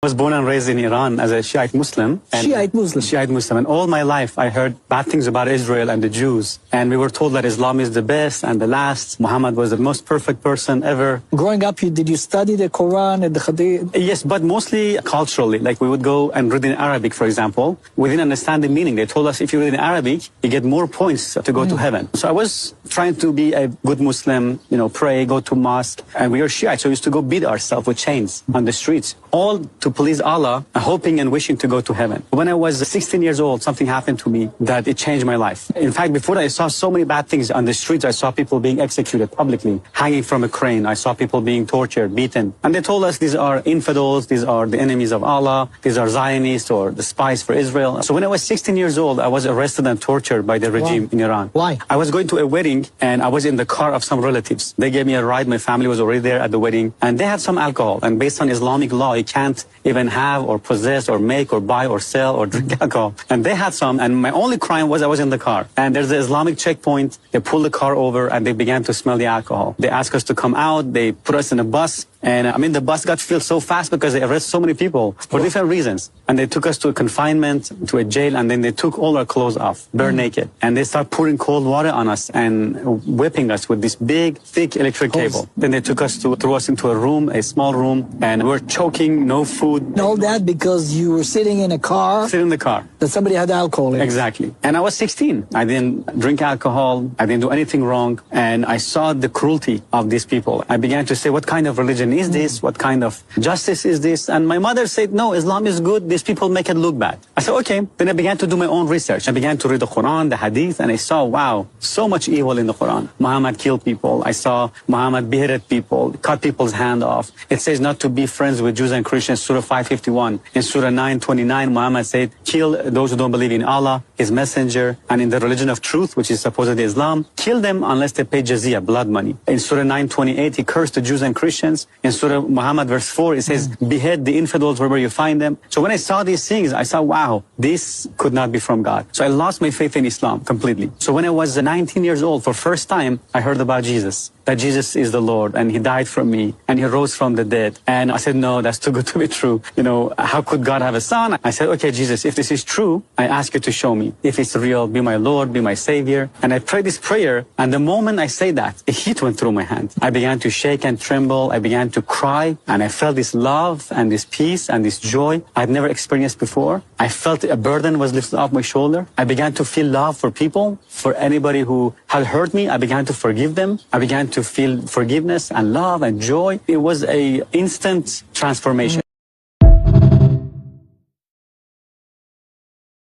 I was born and raised in Iran as a Shiite Muslim. Shiite Muslim. And all my life I heard bad things about Israel and the Jews. And we were told that Islam is the best and the last. Muhammad was the most perfect person ever. Growing up, did you study the Quran and the Hadith? Yes, but mostly culturally. Like we would go and read in Arabic, for example. We didn't understand the meaning. They told us if you read in Arabic, you get more points to go to heaven. So I was trying to be a good Muslim, pray, go to mosque. And we were Shiite, so we used to go beat ourselves with chains on the streets. All to please Allah, hoping and wishing to go to heaven. When I was 16 years old, something happened to me that it changed my life. In fact, before that, I saw so many bad things on the streets. I saw people being executed publicly, hanging from a crane. I saw people being tortured, beaten. And they told us these are infidels, these are the enemies of Allah, these are Zionists or the spies for Israel. So when I was 16 years old, I was arrested and tortured by the regime in Iran. Why? I was going to a wedding and I was in the car of some relatives. They gave me a ride. My family was already there at the wedding. And they had some alcohol. And based on Islamic law, you can't even have or possess or make or buy or sell or drink alcohol. And they had some, and my only crime was I was in the car. And there's the Islamic checkpoint. They pulled the car over and they began to smell the alcohol. They asked us to come out. They put us in a bus. And the bus got filled so fast because they arrested so many people for different reasons. And they took us to a confinement, to a jail, and then they took all our clothes off, bare naked. And they started pouring cold water on us and whipping us with this big, thick electric cable. Then they threw us into a room, a small room, and we were choking, no food. And all that because you were sitting in a car? Sitting in the car. That somebody had alcohol in it. Exactly. And I was 16. I didn't drink alcohol. I didn't do anything wrong. And I saw the cruelty of these people. I began to say, what kind of religion is this? What kind of justice is this? And my mother said, no, Islam is good. These people make it look bad. I said, okay. Then I began to do my own research. I began to read the Quran, the Hadith, and I saw, wow, so much evil in the Quran. Muhammad killed people. I saw Muhammad beheaded people, cut people's hand off. It says not to be friends with Jews and Christians, Surah 551. In Surah 929, Muhammad said, kill those who don't believe in Allah, His messenger, and in the religion of truth, which is supposedly Islam. Kill them unless they pay jizya, blood money. In Surah 928, he cursed the Jews and Christians. In Surah Muhammad verse 4, it says, behead the infidels wherever you find them. So when I saw these things, I saw, wow, this could not be from God. So I lost my faith in Islam completely. So when I was 19 years old, for first time, I heard about Jesus, that Jesus is the Lord, and He died for me, and He rose from the dead. And I said, no, that's too good to be true. How could God have a son? I said, okay, Jesus, if this is true, I ask you to show me. If it's real, be my Lord, be my Savior. And I prayed this prayer, and the moment I say that, a heat went through my hand. I began to shake and tremble. I began to cry, and I felt this love and this peace and this joy I'd never experienced before. I felt a burden was lifted off my shoulder. I began to feel love for people, for anybody who had hurt me. I began to forgive them. I began to feel forgiveness and love and joy. It was an instant transformation.